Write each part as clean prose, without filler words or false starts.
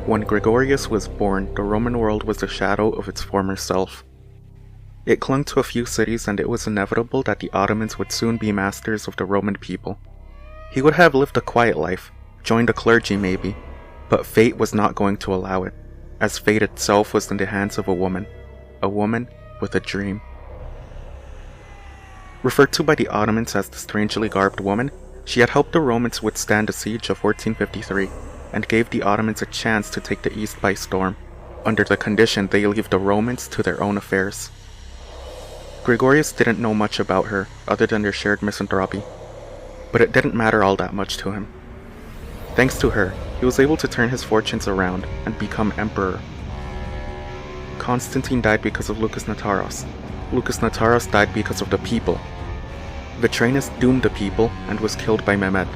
When Gregorius was born, the Roman world was a shadow of its former self. It clung to a few cities, and it was inevitable that the Ottomans would soon be masters of the Roman people. He would have lived a quiet life, joined the clergy maybe, but fate was not going to allow it, as fate itself was in the hands of a woman with a dream. Referred to by the Ottomans as the strangely garbed woman, she had helped the Romans withstand the siege of 1453, and gave the Ottomans a chance to take the East by storm, under the condition they leave the Romans to their own affairs. Gregorius didn't know much about her, other than their shared misanthropy, but it didn't matter all that much to him. Thanks to her, he was able to turn his fortunes around and become emperor. Constantine died because of Lucas Nataros. Lucas Nataros died because of the people. Vetranus doomed the people and was killed by Mehmed.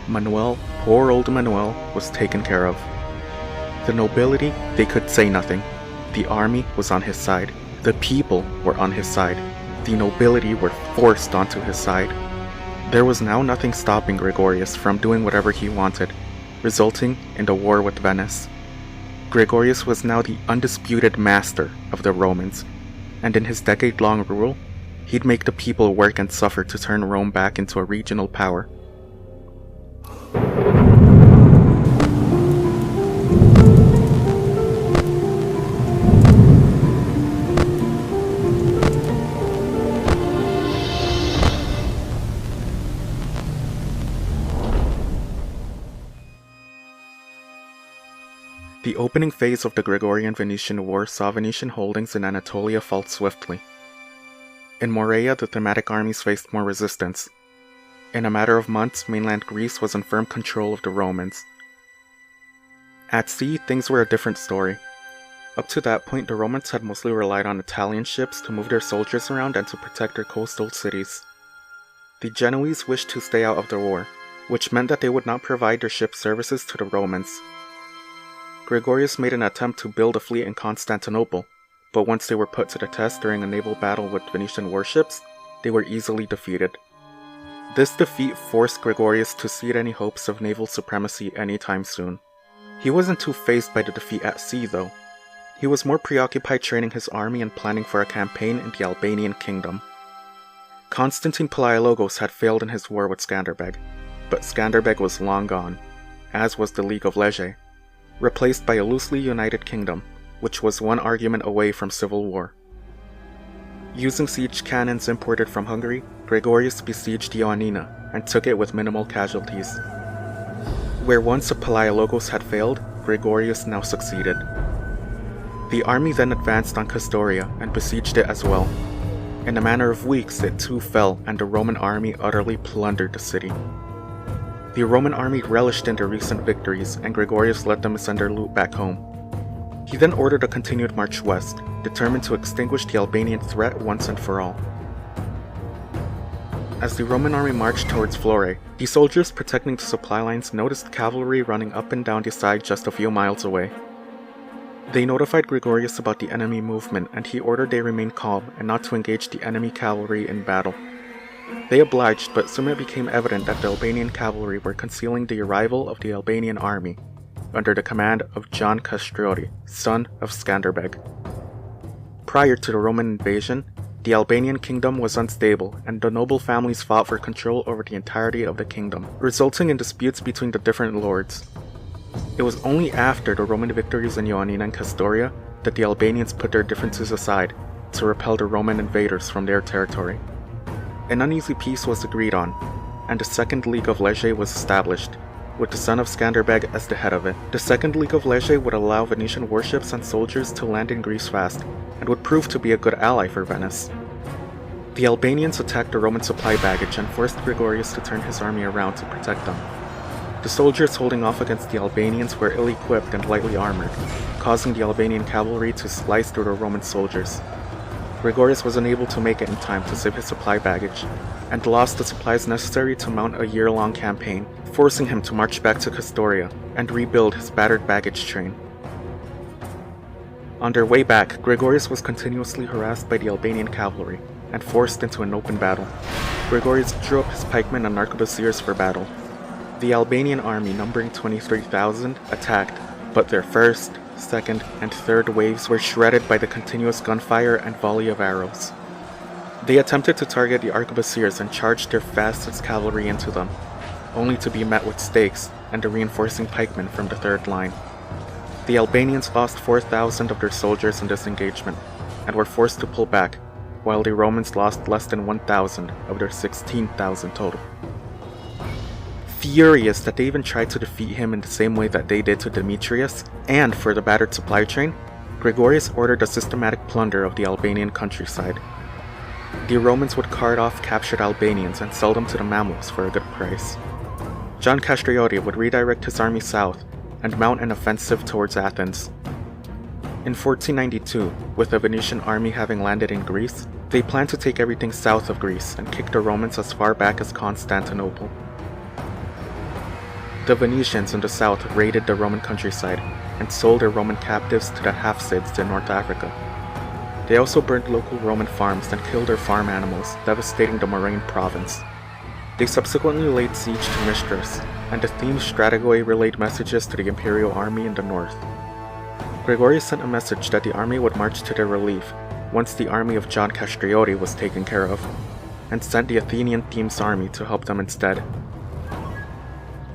Manuel, poor old Manuel, was taken care of. The nobility, they could say nothing. The army was on his side. The people were on his side. The nobility were forced onto his side. There was now nothing stopping Gregorius from doing whatever he wanted, resulting in the war with Venice. Gregorius was now the undisputed master of the Romans, and in his decade-long rule, he'd make the people work and suffer to turn Rome back into a regional power. The opening phase of the Gregorian-Venetian War saw Venetian holdings in Anatolia fall swiftly. In Morea, the thematic armies faced more resistance. In a matter of months, mainland Greece was in firm control of the Romans. At sea, things were a different story. Up to that point, the Romans had mostly relied on Italian ships to move their soldiers around and to protect their coastal cities. The Genoese wished to stay out of the war, which meant that they would not provide their ship services to the Romans. Gregorius made an attempt to build a fleet in Constantinople, but once they were put to the test during a naval battle with Venetian warships, they were easily defeated. This defeat forced Gregorius to cede any hopes of naval supremacy anytime soon. He wasn't too fazed by the defeat at sea though. He was more preoccupied training his army and planning for a campaign in the Albanian kingdom. Constantine Palaiologos had failed in his war with Skanderbeg, but Skanderbeg was long gone, as was the League of Lezhe, replaced by a loosely united kingdom, which was one argument away from civil war. Using siege cannons imported from Hungary, Gregorius besieged Ioannina and took it with minimal casualties. Where once Palaiologos had failed, Gregorius now succeeded. The army then advanced on Castoria and besieged it as well. In a matter of weeks, it too fell, and the Roman army utterly plundered the city. The Roman army relished in their recent victories, and Gregorius led them to send their loot back home. He then ordered a continued march west, determined to extinguish the Albanian threat once and for all. As the Roman army marched towards Vlore, the soldiers protecting the supply lines noticed cavalry running up and down the side just a few miles away. They notified Gregorius about the enemy movement, and he ordered they remain calm and not to engage the enemy cavalry in battle. They obliged, but soon it became evident that the Albanian cavalry were concealing the arrival of the Albanian army, under the command of John Castrioti, son of Skanderbeg. Prior to the Roman invasion, the Albanian kingdom was unstable, and the noble families fought for control over the entirety of the kingdom, resulting in disputes between the different lords. It was only after the Roman victories in Ioannina and Castoria that the Albanians put their differences aside to repel the Roman invaders from their territory. An uneasy peace was agreed on, and the Second League of Lezhe was established, with the son of Skanderbeg as the head of it. The Second League of Lezhe would allow Venetian warships and soldiers to land in Greece fast, and would prove to be a good ally for Venice. The Albanians attacked the Roman supply baggage and forced Gregorius to turn his army around to protect them. The soldiers holding off against the Albanians were ill-equipped and lightly armored, causing the Albanian cavalry to slice through the Roman soldiers. Gregorius was unable to make it in time to save his supply baggage, and lost the supplies necessary to mount a year-long campaign, forcing him to march back to Castoria and rebuild his battered baggage train. On their way back, Gregorius was continuously harassed by the Albanian cavalry, and forced into an open battle. Gregorius drew up his pikemen and arquebusiers for battle. The Albanian army, numbering 23,000, attacked, but their first, second, and third waves were shredded by the continuous gunfire and volley of arrows. They attempted to target the arquebusiers and charged their fastest cavalry into them, only to be met with stakes and a reinforcing pikemen from the third line. The Albanians lost 4,000 of their soldiers in this engagement, and were forced to pull back, while the Romans lost less than 1,000 of their 16,000 total. Furious that they even tried to defeat him in the same way that they did to Demetrius, and for the battered supply train, Gregorius ordered a systematic plunder of the Albanian countryside. The Romans would cart off captured Albanians and sell them to the Mamluks for a good price. John Castrioti would redirect his army south and mount an offensive towards Athens. In 1492, with the Venetian army having landed in Greece, they planned to take everything south of Greece and kick the Romans as far back as Constantinople. The Venetians in the south raided the Roman countryside and sold their Roman captives to the Hafsids in North Africa. They also burned local Roman farms and killed their farm animals, devastating the Moraine province. They subsequently laid siege to Mistra, and the themed Strategoi relayed messages to the imperial army in the north. Gregorius sent a message that the army would march to their relief once the army of John Castrioti was taken care of, and sent the Athenian theme's army to help them instead.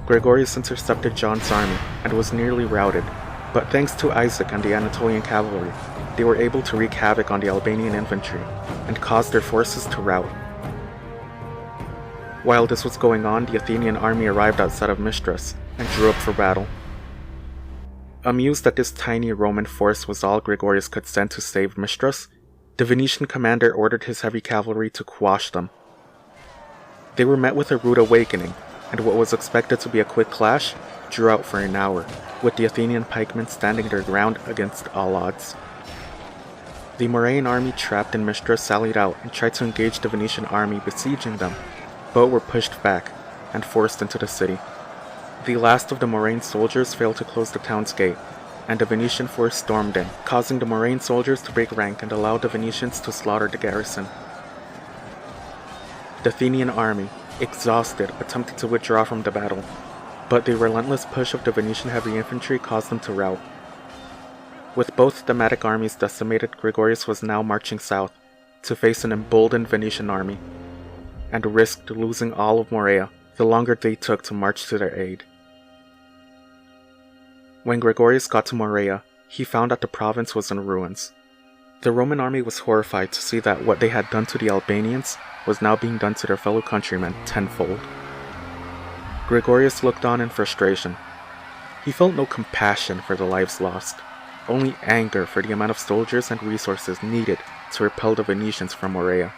Gregorius intercepted John's army and was nearly routed, but thanks to Isaac and the Anatolian cavalry, they were able to wreak havoc on the Albanian infantry and cause their forces to rout. While this was going on, the Athenian army arrived outside of Mistra and drew up for battle. Amused that this tiny Roman force was all Gregorius could send to save Mistra, the Venetian commander ordered his heavy cavalry to quash them. They were met with a rude awakening, and what was expected to be a quick clash drew out for an hour, with the Athenian pikemen standing their ground against all odds. The Moraine army trapped in Mistra sallied out and tried to engage the Venetian army besieging them, but were pushed back and forced into the city. The last of the Moraine soldiers failed to close the town's gate, and the Venetian force stormed in, causing the Moraine soldiers to break rank and allow the Venetians to slaughter the garrison. The Athenian army, exhausted, attempted to withdraw from the battle, but the relentless push of the Venetian heavy infantry caused them to rout. With both thematic armies decimated, Gregorius was now marching south to face an emboldened Venetian army, and risked losing all of Morea the longer they took to march to their aid. When Gregorius got to Morea, he found that the province was in ruins. The Roman army was horrified to see that what they had done to the Albanians was now being done to their fellow countrymen tenfold. Gregorius looked on in frustration. He felt no compassion for the lives lost, only anger for the amount of soldiers and resources needed to repel the Venetians from Morea.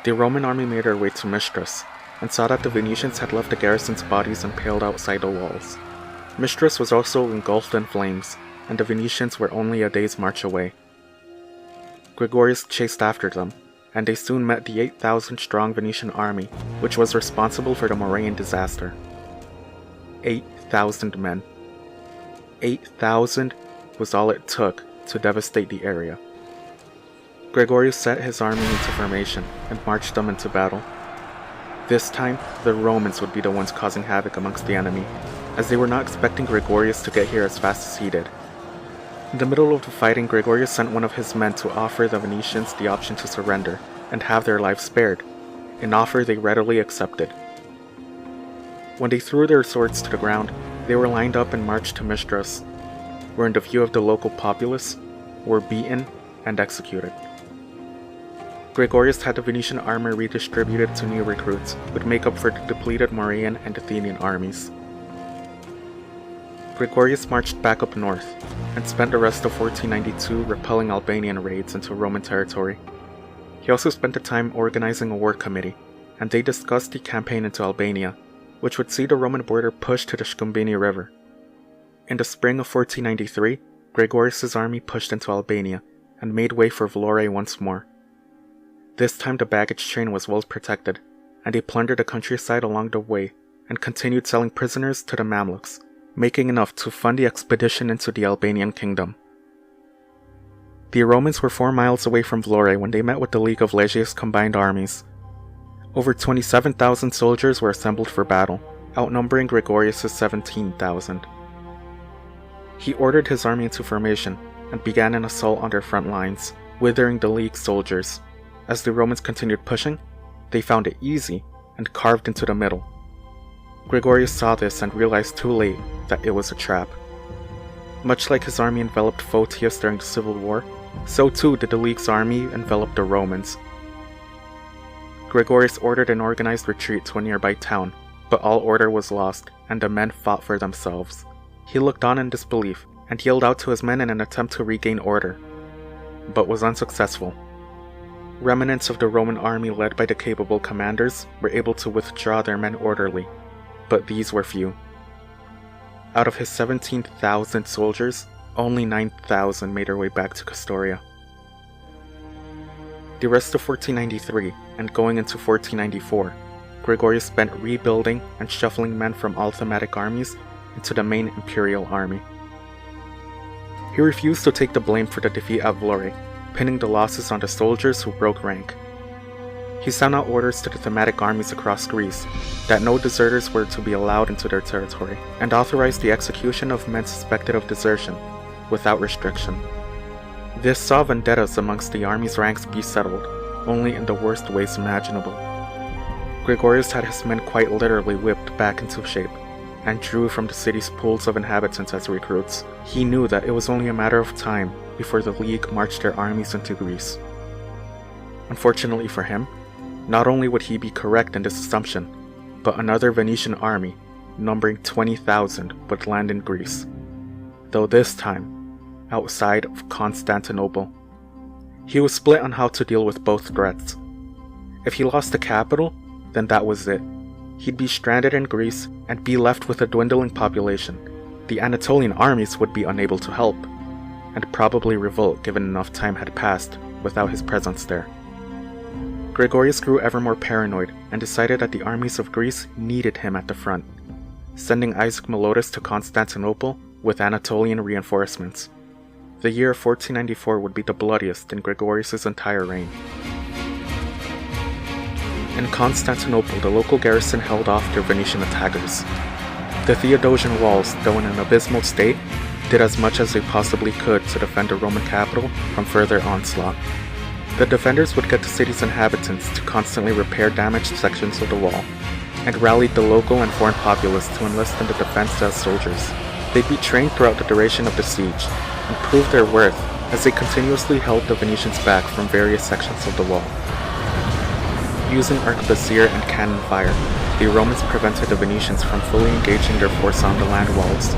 The Roman army made their way to Mistra and saw that the Venetians had left the garrison's bodies impaled outside the walls. Mistra was also engulfed in flames, and the Venetians were only a day's march away. Gregorius chased after them, and they soon met the 8,000-strong Venetian army, which was responsible for the Moraine disaster. 8,000 men. 8,000 was all it took to devastate the area. Gregorius set his army into formation and marched them into battle. This time, the Romans would be the ones causing havoc amongst the enemy, as they were not expecting Gregorius to get here as fast as he did. In the middle of the fighting, Gregorius sent one of his men to offer the Venetians the option to surrender and have their lives spared, an offer they readily accepted. When they threw their swords to the ground, they were lined up and marched to Mistra, where in the view of the local populace, were beaten and executed. Gregorius had the Venetian armor redistributed to new recruits, would make up for the depleted Moraean and Athenian armies. Gregorius marched back up north, and spent the rest of 1492 repelling Albanian raids into Roman territory. He also spent the time organizing a war committee, and they discussed the campaign into Albania, which would see the Roman border pushed to the Shkumbini River. In the spring of 1493, Gregorius' army pushed into Albania, and made way for Vlore once more. This time the baggage train was well protected, and they plundered the countryside along the way, and continued selling prisoners to the Mamluks, making enough to fund the expedition into the Albanian kingdom. The Romans were 4 miles away from Vlore when they met with the League of Lezhe's combined armies. Over 27,000 soldiers were assembled for battle, outnumbering Gregorius' 17,000. He ordered his army into formation and began an assault on their front lines, withering the League soldiers. As the Romans continued pushing, they found it easy and carved into the middle. Gregorius saw this and realized too late that it was a trap. Much like his army enveloped Photius during the Civil War, so too did the League's army envelop the Romans. Gregorius ordered an organized retreat to a nearby town, but all order was lost and the men fought for themselves. He looked on in disbelief and yelled out to his men in an attempt to regain order, but was unsuccessful. Remnants of the Roman army led by the capable commanders were able to withdraw their men orderly, but these were few. Out of his 17,000 soldiers, only 9,000 made their way back to Castoria. The rest of 1493 and going into 1494, Gregorius spent rebuilding and shuffling men from all thematic armies into the main imperial army. He refused to take the blame for the defeat at Vlore, pinning the losses on the soldiers who broke rank. He sent out orders to the thematic armies across Greece that no deserters were to be allowed into their territory, and authorized the execution of men suspected of desertion, without restriction. This saw vendettas amongst the army's ranks be settled, only in the worst ways imaginable. Gregorius had his men quite literally whipped back into shape, and drew from the city's pools of inhabitants as recruits. He knew that it was only a matter of time before the League marched their armies into Greece. Unfortunately for him, not only would he be correct in this assumption, but another Venetian army, numbering 20,000, would land in Greece, though this time outside of Constantinople. He was split on how to deal with both threats. If he lost the capital, then that was it. He'd be stranded in Greece and be left with a dwindling population. The Anatolian armies would be unable to help, and probably revolt given enough time had passed without his presence there. Gregorius grew ever more paranoid and decided that the armies of Greece needed him at the front, sending Isaac Molotus to Constantinople with Anatolian reinforcements. The year of 1494 would be the bloodiest in Gregorius' entire reign. In Constantinople, the local garrison held off their Venetian attackers. The Theodosian walls, though in an abysmal state, did as much as they possibly could to defend the Roman capital from further onslaught. The defenders would get the city's inhabitants to constantly repair damaged sections of the wall, and rallied the local and foreign populace to enlist in the defense as soldiers. They'd be trained throughout the duration of the siege, and proved their worth as they continuously held the Venetians back from various sections of the wall. Using arquebusier and cannon fire, the Romans prevented the Venetians from fully engaging their force on the land walls.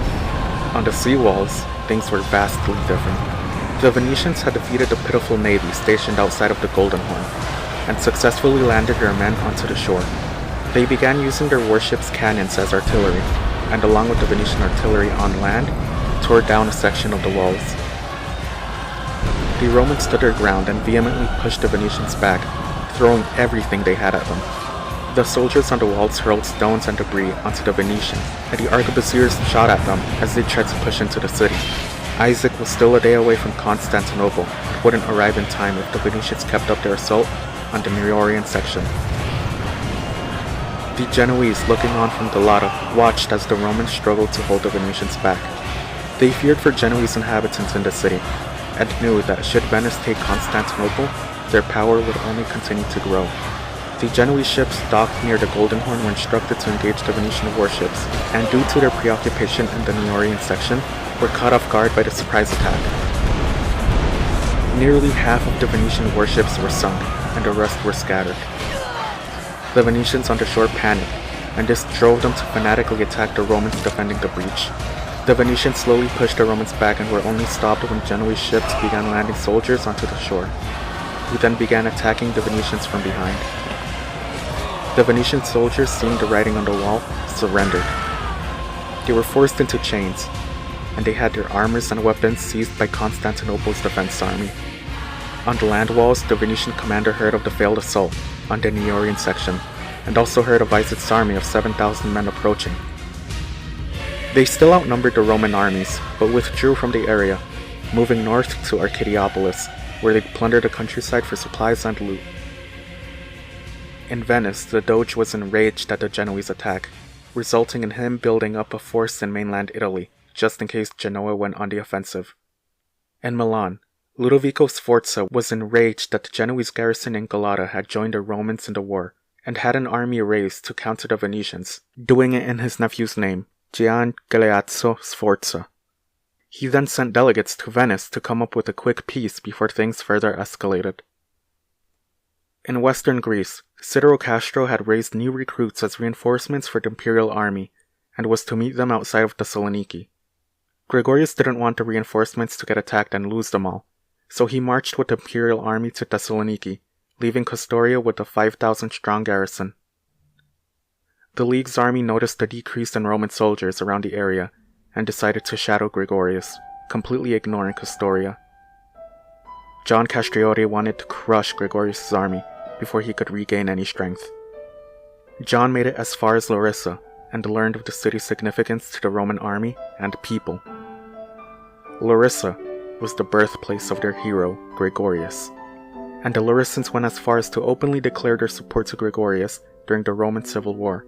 On the sea walls, things were vastly different. The Venetians had defeated the pitiful navy stationed outside of the Golden Horn, and successfully landed their men onto the shore. They began using their warships' cannons as artillery, and along with the Venetian artillery on land, tore down a section of the walls. The Romans stood their ground and vehemently pushed the Venetians back, throwing everything they had at them. The soldiers on the walls hurled stones and debris onto the Venetians, and the arquebusiers shot at them as they tried to push into the city. Isaac was still a day away from Constantinople, and wouldn't arrive in time if the Venetians kept up their assault on the Neriorian section. The Genoese, looking on from the Latta, watched as the Romans struggled to hold the Venetians back. They feared for Genoese inhabitants in the city, and knew that should Venice take Constantinople, their power would only continue to grow. The Genoese ships docked near the Golden Horn were instructed to engage the Venetian warships, and due to their preoccupation in the Neriorian section, were caught off guard by the surprise attack. Nearly half of the Venetian warships were sunk, and the rest were scattered. The Venetians on the shore panicked, and this drove them to fanatically attack the Romans defending the breach. The Venetians slowly pushed the Romans back and were only stopped when Genoese ships began landing soldiers onto the shore, who then began attacking the Venetians from behind. The Venetian soldiers, seeing the writing on the wall, surrendered. They were forced into chains, and they had their armors and weapons seized by Constantinople's defense army. On the land walls, the Venetian commander heard of the failed assault on the Neriorian section, and also heard of Isaac's army of 7,000 men approaching. They still outnumbered the Roman armies, but withdrew from the area, moving north to Arcadiopolis, where they plundered the countryside for supplies and loot. In Venice, the Doge was enraged at the Genoese attack, resulting in him building up a force in mainland Italy just in case Genoa went on the offensive. In Milan, Ludovico Sforza was enraged that the Genoese garrison in Galata had joined the Romans in the war, and had an army raised to counter the Venetians, doing it in his nephew's name, Gian Galeazzo Sforza. He then sent delegates to Venice to come up with a quick peace before things further escalated. In western Greece, Cicero Castro had raised new recruits as reinforcements for the imperial army, and was to meet them outside of Thessaloniki. Gregorius didn't want the reinforcements to get attacked and lose them all, so he marched with the imperial army to Thessaloniki, leaving Castoria with a 5,000-strong garrison. The League's army noticed a decrease in Roman soldiers around the area, and decided to shadow Gregorius, completely ignoring Castoria. John Castrioti wanted to crush Gregorius' army before he could regain any strength. John made it as far as Larissa, and learned of the city's significance to the Roman army and people. Larissa was the birthplace of their hero, Gregorius, and the Larissans went as far as to openly declare their support to Gregorius during the Roman Civil War.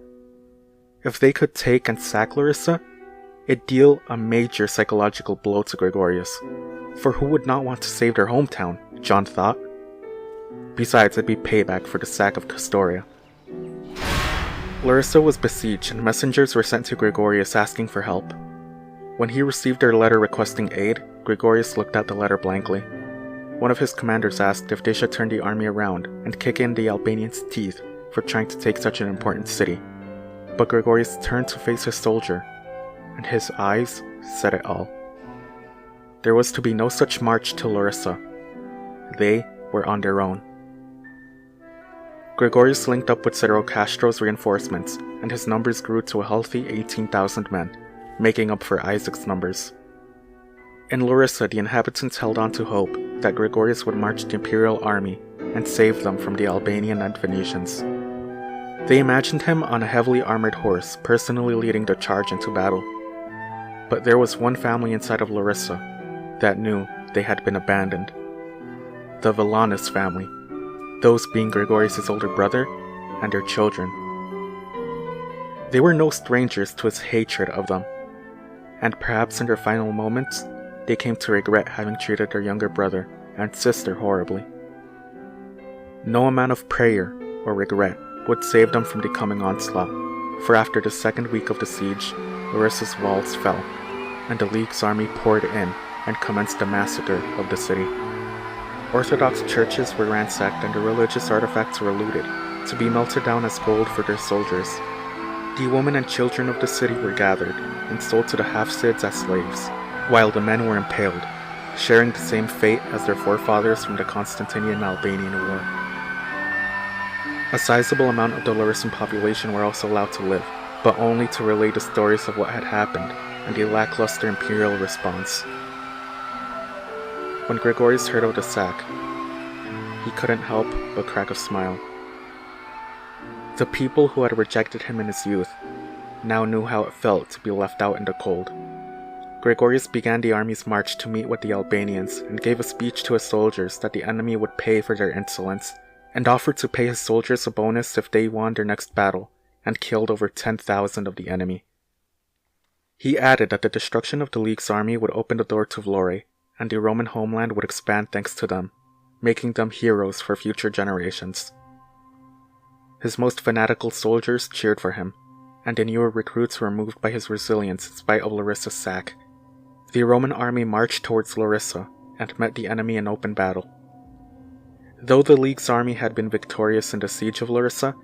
If they could take and sack Larissa, it'd deal a major psychological blow to Gregorius, for who would not want to save their hometown, John thought. Besides, it'd be payback for the sack of Castoria. Larissa was besieged and messengers were sent to Gregorius asking for help. When he received their letter requesting aid, Gregorius looked at the letter blankly. One of his commanders asked if they should turn the army around and kick in the Albanians' teeth for trying to take such an important city. But Gregorius turned to face his soldier, and his eyes said it all. There was to be no such march to Larissa. They were on their own. Gregorius linked up with Cicero Castro's reinforcements, and his numbers grew to a healthy 18,000 men, making up for Isaac's numbers. In Larissa, the inhabitants held on to hope that Gregorius would march the imperial army and save them from the Albanian and Venetians. They imagined him on a heavily armored horse, personally leading the charge into battle. But there was one family inside of Larissa that knew they had been abandoned. The Villanis family, those being Gregorius' older brother and their children. They were no strangers to his hatred of them, and perhaps in their final moments, they came to regret having treated their younger brother and sister horribly. No amount of prayer or regret would save them from the coming onslaught, for after the second week of the siege, Larissa's walls fell, and the League's army poured in and commenced the massacre of the city. Orthodox churches were ransacked and the religious artifacts were looted, to be melted down as gold for their soldiers. The women and children of the city were gathered and sold to the Hafsids as slaves, while the men were impaled, sharing the same fate as their forefathers from the Constantinian-Albanian War. A sizable amount of the Larissan population were also allowed to live, but only to relay the stories of what had happened and the lackluster imperial response. When Gregorius heard of the sack, he couldn't help but crack a smile. The people who had rejected him in his youth now knew how it felt to be left out in the cold. Gregorius began the army's march to meet with the Albanians and gave a speech to his soldiers that the enemy would pay for their insolence, and offered to pay his soldiers a bonus if they won their next battle, and killed over 10,000 of the enemy. He added that the destruction of the League's army would open the door to Vlore, and the Roman homeland would expand thanks to them, making them heroes for future generations. His most fanatical soldiers cheered for him, and the newer recruits were moved by his resilience in spite of Larissa's sack. The Roman army marched towards Larissa and met the enemy in open battle. Though the League's army had been victorious in the siege of Larissa,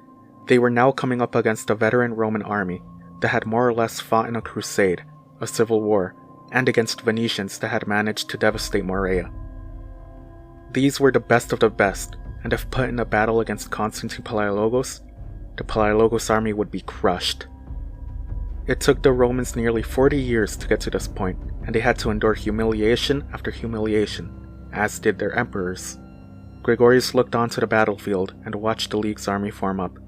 they were now coming up against a veteran Roman army that had more or less fought in a crusade, a civil war, and against Venetians that had managed to devastate Morea. These were the best of the best, and if put in a battle against Constantine Palaiologos, the Palaiologos army would be crushed. It took the Romans nearly 40 years to get to this point, and they had to endure humiliation after humiliation, as did their emperors. Gregorius looked onto the battlefield and watched the League's army form up.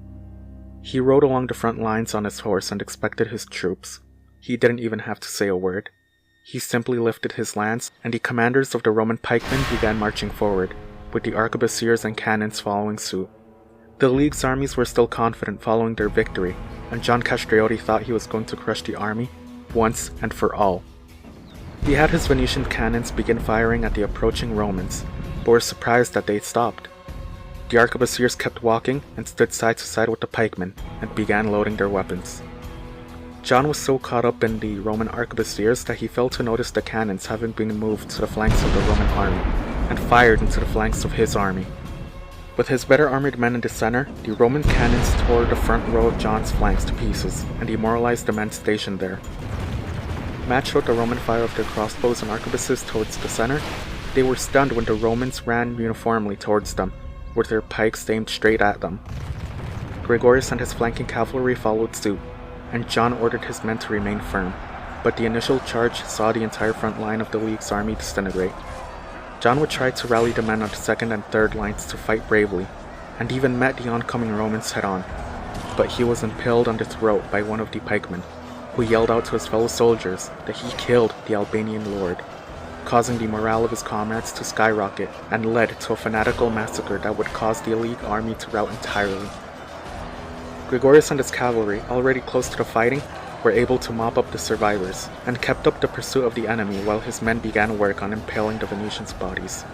He rode along the front lines on his horse and expected his troops. He didn't even have to say a word. He simply lifted his lance, and the commanders of the Roman pikemen began marching forward, with the arquebusiers and cannons following suit. The League's armies were still confident following their victory, and John Castrioti thought he was going to crush the army, once and for all, He had his Venetian cannons begin firing at the approaching Romans, but were surprised that they stopped. The arquebusiers kept walking and stood side to side with the pikemen and began loading their weapons. John was so caught up in the Roman arquebusiers that he failed to notice the cannons having been moved to the flanks of the Roman army and fired into the flanks of his army. With his better armored men in the center, the Roman cannons tore the front row of John's flanks to pieces and demoralized the men stationed there. Matched with the Roman fire of their crossbows and arquebuses towards the center, they were stunned when the Romans ran uniformly towards them, with their pikes aimed straight at them. Gregorius and his flanking cavalry followed suit, and John ordered his men to remain firm, but the initial charge saw the entire front line of the League's army disintegrate. John would try to rally the men on the second and third lines to fight bravely, and even met the oncoming Romans head-on, but he was impaled on the throat by one of the pikemen, who yelled out to his fellow soldiers that he killed the Albanian lord, causing the morale of his comrades to skyrocket and led to a fanatical massacre that would cause the League army to rout entirely. Gregorius and his cavalry, already close to the fighting, were able to mop up the survivors, and kept up the pursuit of the enemy while his men began work on impaling the Venetians' bodies.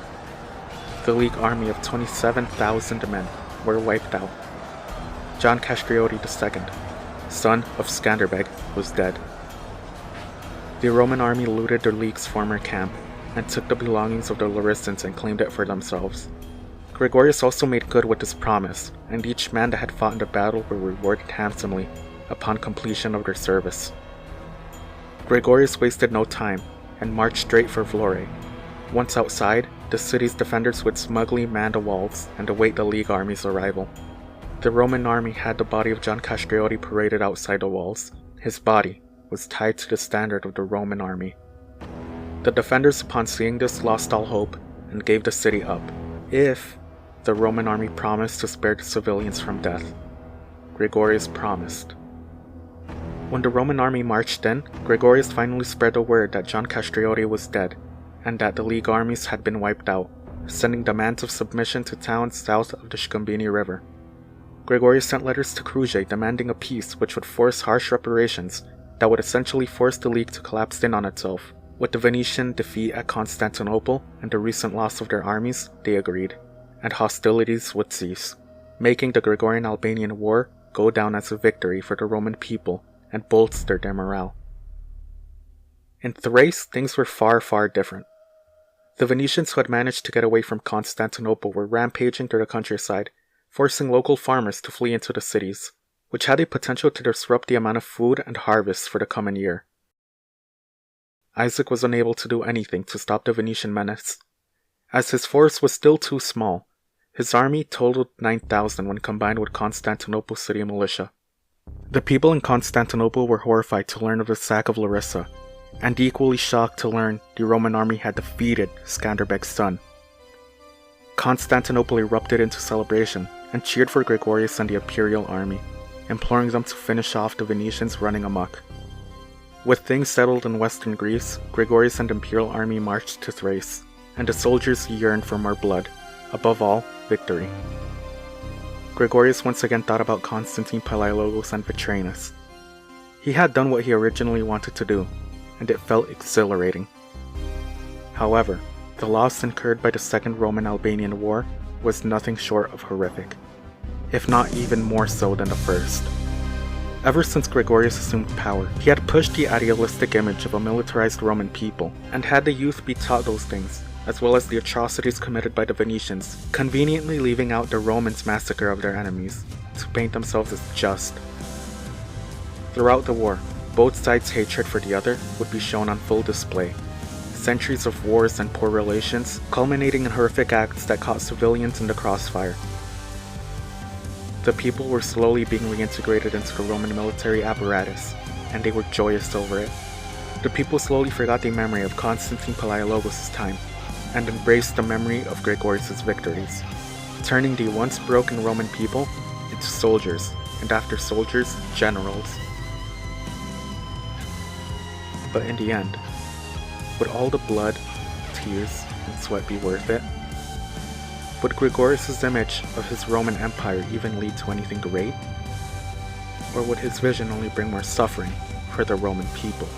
The League army of 27,000 men were wiped out. John Castrioti II, son of Skanderbeg, was dead. The Roman army looted the League's former camp, and took the belongings of the Larissans and claimed it for themselves. Gregorius also made good with his promise, and each man that had fought in the battle were rewarded handsomely upon completion of their service. Gregorius wasted no time, and marched straight for Vlore. Once outside, the city's defenders would smugly man the walls and await the League army's arrival. The Roman army had the body of John Castrioti paraded outside the walls. His body was tied to the standard of the Roman army. The defenders, upon seeing this, lost all hope and gave the city up, if the Roman army promised to spare the civilians from death. Gregorius promised. When the Roman army marched in, Gregorius finally spread the word that John Castrioti was dead, and that the League armies had been wiped out, sending demands of submission to towns south of the Scumbini River. Gregorius sent letters to Cruje demanding a peace which would force harsh reparations that would essentially force the League to collapse in on itself. With the Venetian defeat at Constantinople and the recent loss of their armies, they agreed, and hostilities would cease, making the Gregorian-Albanian War go down as a victory for the Roman people and bolster their morale. In Thrace, things were far, far different. The Venetians who had managed to get away from Constantinople were rampaging through the countryside, forcing local farmers to flee into the cities, which had a potential to disrupt the amount of food and harvests for the coming year. Isaac was unable to do anything to stop the Venetian menace, as his force was still too small. His army totaled 9,000 when combined with Constantinople city militia. The people in Constantinople were horrified to learn of the sack of Larissa, and equally shocked to learn the Roman army had defeated Skanderbeg's son. Constantinople erupted into celebration and cheered for Gregorius and the imperial army, imploring them to finish off the Venetians running amok. With things settled in western Greece, Gregorius and the imperial army marched to Thrace, and the soldiers yearned for more blood, above all, victory. Gregorius once again thought about Constantine Palaiologos and Vitranus. He had done what he originally wanted to do, and it felt exhilarating. However, the loss incurred by the Second Roman-Albanian War was nothing short of horrific, if not even more so than the first. Ever since Gregorius assumed power, he had pushed the idealistic image of a militarized Roman people, and had the youth be taught those things, as well as the atrocities committed by the Venetians, conveniently leaving out the Romans' massacre of their enemies, to paint themselves as just. Throughout the war, both sides' hatred for the other would be shown on full display. Centuries of wars and poor relations, culminating in horrific acts that caught civilians in the crossfire. The people were slowly being reintegrated into the Roman military apparatus, and they were joyous over it. The people slowly forgot the memory of Constantine Palaiologos' time, and embraced the memory of Gregorius' victories, turning the once broken Roman people into soldiers, and after soldiers, generals. But in the end, would all the blood, tears, and sweat be worth it? Would Gregorius' image of his Roman Empire even lead to anything great? Or would his vision only bring more suffering for the Roman people?